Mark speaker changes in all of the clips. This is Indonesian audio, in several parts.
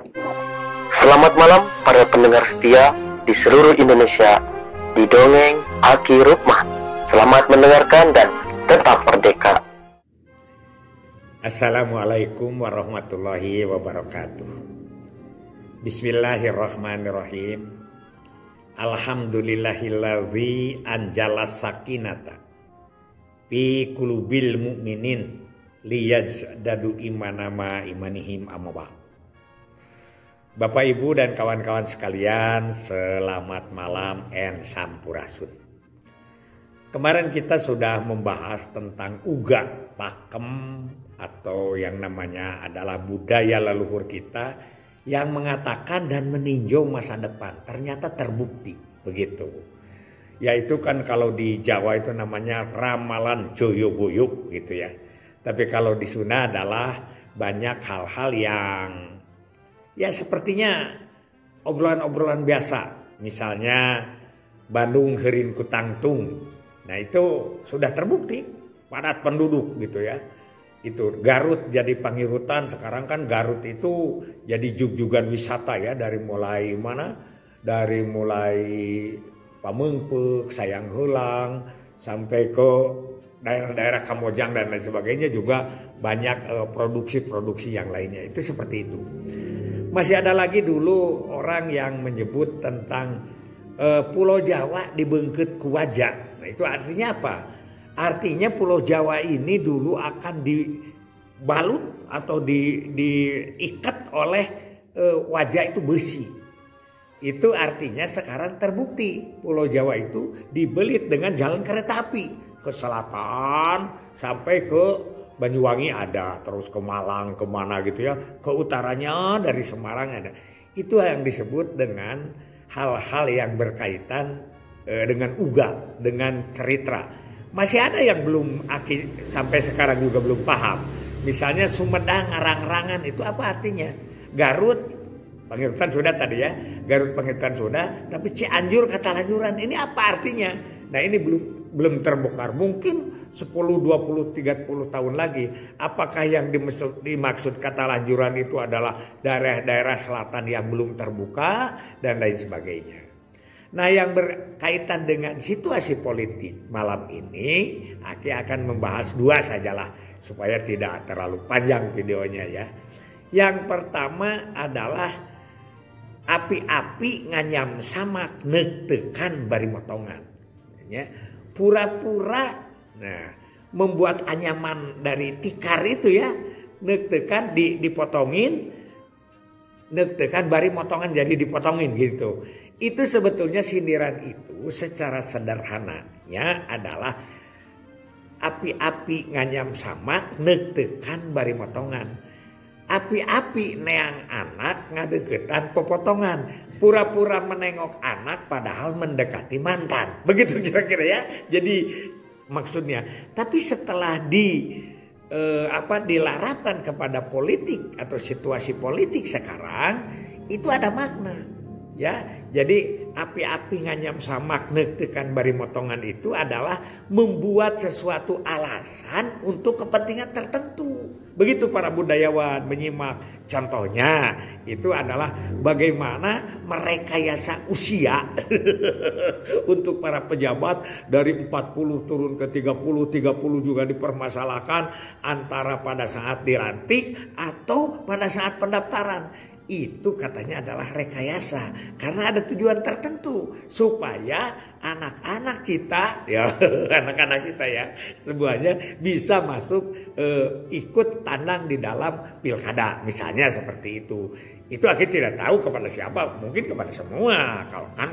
Speaker 1: Selamat malam para pendengar setia di seluruh Indonesia di Dongeng Aki Rukmah. Selamat mendengarkan dan tetap merdeka.
Speaker 2: Assalamualaikum warahmatullahi wabarakatuh. Bismillahirrahmanirrahim. Alhamdulillahilladzi anjala sakinata fi qulubil mu'minin liyazdadu imanama imanihim amma. Bapak Ibu dan kawan-kawan sekalian, selamat malam and sampurasun. Kemarin kita sudah membahas tentang uga pakem atau yang namanya adalah budaya leluhur kita yang mengatakan dan meninjau masa depan. Ternyata terbukti begitu. Yaitu kan kalau di Jawa itu namanya ramalan joyo-boyuk gitu ya. Tapi kalau di Sunda adalah banyak hal-hal yang ya sepertinya obrolan-obrolan biasa. Misalnya Bandung heureun ku tangtung. Nah itu sudah terbukti padat penduduk gitu ya. Itu Garut jadi Pangirutan, sekarang kan Garut itu jadi jug-jugan wisata ya, dari mulai mana? Dari mulai Pameungpeuk, Sayang Heulang sampai ke daerah-daerah Kamojang dan lain sebagainya, juga banyak produksi-produksi yang lainnya. Itu seperti itu. Masih ada lagi dulu orang yang menyebut tentang Pulau Jawa dibeungkeut ku wajah. Nah itu artinya apa? Artinya Pulau Jawa ini dulu akan dibalut atau diikat oleh wajah itu besi. Itu artinya sekarang terbukti Pulau Jawa itu dibelit dengan jalan kereta api ke selatan sampai ke Banyuwangi ada, terus ke Malang, kemana gitu ya, ke utaranya dari Semarang ada. Itu yang disebut dengan hal-hal yang berkaitan dengan uga, dengan cerita. Masih ada yang belum sampai sekarang juga belum paham. Misalnya Sumedang, Ngarang-Rangan itu apa artinya? Garut, Pangirutan sudah tadi ya, Garut Pangirutan sudah, tapi Cianjur kata lanjuran ini apa artinya? Nah ini belum terbongkar. Mungkin 10, 20, 30 tahun lagi. Apakah yang dimaksud kata lanjuran itu adalah daerah-daerah selatan yang belum terbuka dan lain sebagainya. Nah yang berkaitan dengan situasi politik malam ini, Aki akan membahas dua sajalah supaya tidak terlalu panjang videonya ya. Yang pertama adalah api-api nganyam samak neuk-teukan bari motongan. Ya, pura-pura membuat anyaman dari tikar itu ya, neuk-teukan dipotongin, neuk-teukan bari motongan jadi dipotongin gitu. Itu sebetulnya sindiran itu secara sederhananya adalah api-api nganyam samak neuk-teukan bari motongan. Api-api neang anak ngadeukeutan pepotongan. Pura-pura menengok anak padahal mendekati mantan. Begitu kira-kira ya. Jadi maksudnya. Tapi setelah dilarapkan kepada politik atau situasi politik sekarang, itu ada makna. Ya, jadi api-api nganyam samak neuk-teukan bari motongan itu adalah membuat sesuatu alasan untuk kepentingan tertentu. Begitu para budayawan menyimak. Contohnya itu adalah bagaimana merekayasa usia untuk para pejabat dari 40 turun ke 30 juga dipermasalahkan antara pada saat dilantik atau pada saat pendaftaran. Itu katanya adalah rekayasa karena ada tujuan tertentu supaya anak-anak kita ya anak-anak kita ya semuanya bisa masuk ikut tandang di dalam pilkada misalnya seperti itu. Itu akhirnya tidak tahu kepada siapa, mungkin kepada semua.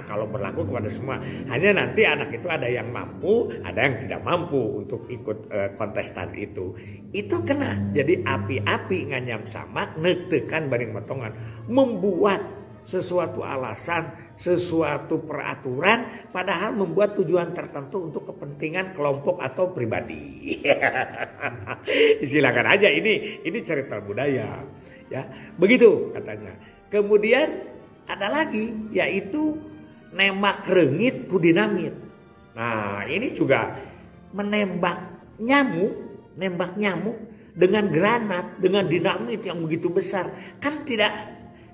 Speaker 2: Kalau berlaku kepada semua. Hanya nanti anak itu ada yang mampu, ada yang tidak mampu untuk ikut kontestan itu. Itu kena. Jadi api-api nganyam samak neuk-teukan bari motongan. Membuat sesuatu alasan, sesuatu peraturan, padahal membuat tujuan tertentu untuk kepentingan kelompok atau pribadi. Silakan aja, ini cerita budaya. Ya, begitu katanya. Kemudian ada lagi yaitu nembak reungit ku dinamit. Nah, ini juga menembak nyamuk dengan granat, dengan dinamit yang begitu besar. Kan tidak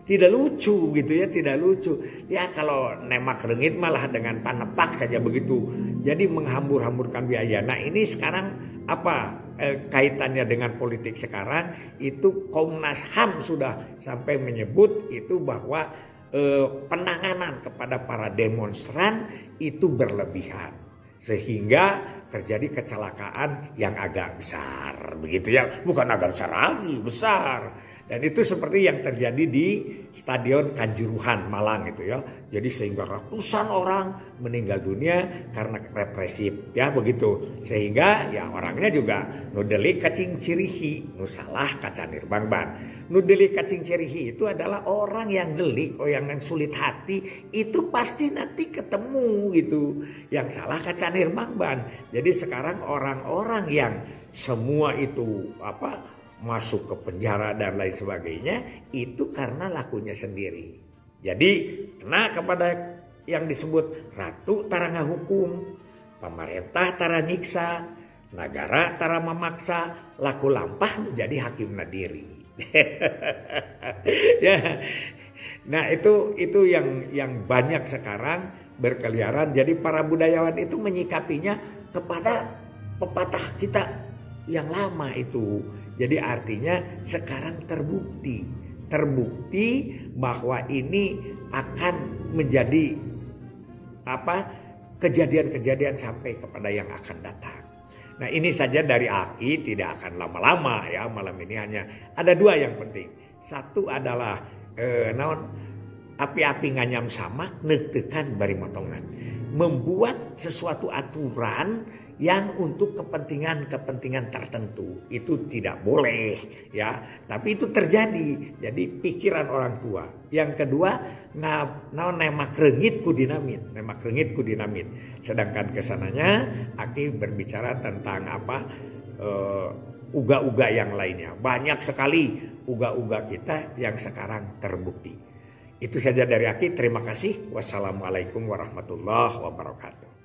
Speaker 2: tidak lucu gitu ya, tidak lucu. Ya kalau nemak rengit malah dengan panepak saja begitu. Jadi menghambur-hamburkan biaya. Nah ini sekarang apa kaitannya dengan politik sekarang? Itu Komnas HAM sudah sampai menyebut itu bahwa penanganan kepada para demonstran itu berlebihan. Sehingga terjadi kecelakaan yang agak besar. Begitu ya, bukan agak besar lagi, besar. Dan itu seperti yang terjadi di Stadion Kanjuruhan Malang itu ya. Jadi sehingga ratusan orang meninggal dunia karena represif ya begitu. Sehingga ya orangnya juga nudeli kacing cirihi, nusalah kacanir bangban. Nudeli kacing cirihi itu adalah orang yang delik, yang sulit hati, itu pasti nanti ketemu gitu. Yang salah kacanir bangban. Jadi sekarang orang-orang yang semua itu masuk ke penjara dan lain sebagainya itu karena lakunya sendiri. Jadi kena kepada yang disebut ratu tara ngahukum, pemerintah tara nyiksa, negara tara memaksa, laku lampah menjadi hakim nadiri. Ya. Nah itu yang banyak sekarang berkeliaran. Jadi para budayawan itu menyikapinya kepada pepatah kita yang lama itu. Jadi artinya sekarang terbukti bahwa ini akan menjadi kejadian-kejadian sampai kepada yang akan datang. Nah ini saja dari Aki, tidak akan lama-lama ya, malam ini hanya ada dua yang penting. Satu adalah api-api nganyam samak netekan bari motongan. Membuat sesuatu aturan yang untuk kepentingan tertentu itu tidak boleh ya, tapi itu terjadi. Jadi pikiran orang tua. Yang kedua nemak rengit ku dinamit. Sedangkan kesananya Aki berbicara tentang uga-uga yang lainnya. Banyak sekali uga-uga kita yang sekarang terbukti. Itu saja dari Aki. Terima kasih. Wassalamualaikum warahmatullahi wabarakatuh.